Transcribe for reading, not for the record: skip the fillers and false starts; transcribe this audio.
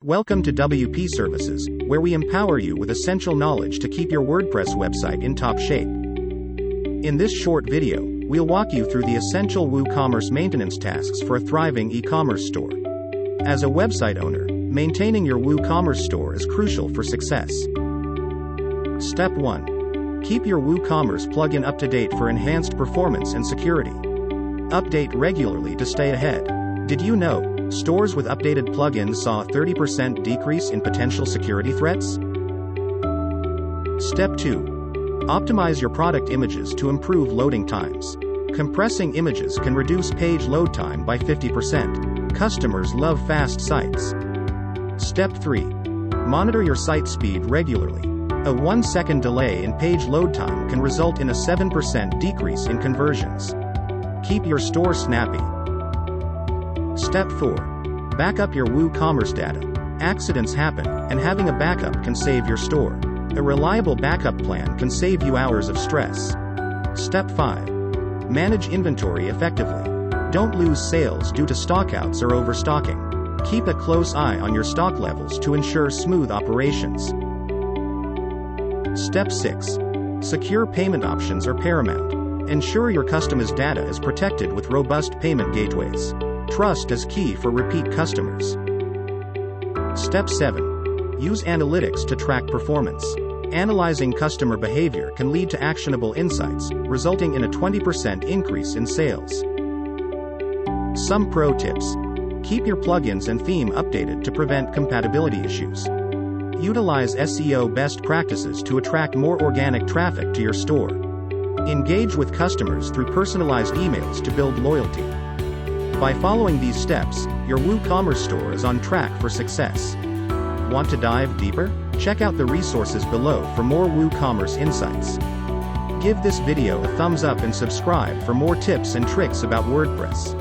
Welcome to WP Services, where we empower you with essential knowledge to keep your WordPress website in top shape. In this short video, we'll walk you through the essential WooCommerce maintenance tasks for a thriving e-commerce store. As a website owner, maintaining your WooCommerce store is crucial for success. Step 1. Keep your WooCommerce plugin up to date for enhanced performance and security. Update regularly to stay ahead. Did you know stores with updated plugins saw a 30% decrease in potential security threats? Step 2. Optimize your product images to improve loading times. Compressing images can reduce page load time by 50%. Customers love fast sites. Step 3. Monitor your site speed regularly. A 1-second delay in page load time can result in a 7% decrease in conversions. Keep your store snappy. Step 4. Back up your WooCommerce data. Accidents happen, and having a backup can save your store. A reliable backup plan can save you hours of stress. Step 5. Manage inventory effectively. Don't lose sales due to stockouts or overstocking. Keep a close eye on your stock levels to ensure smooth operations. Step 6. Secure payment options are paramount. Ensure your customer's data is protected with robust payment gateways. Trust is key for repeat customers. Step 7. Use analytics to track performance. Analyzing customer behavior can lead to actionable insights, resulting in a 20% increase in sales. Some pro tips. Keep your plugins and theme updated to prevent compatibility issues. Utilize SEO best practices to attract more organic traffic to your store. Engage with customers through personalized emails to build loyalty. By following these steps, your WooCommerce store is on track for success. Want to dive deeper? Check out the resources below for more WooCommerce insights. Give this video a thumbs up and subscribe for more tips and tricks about WordPress.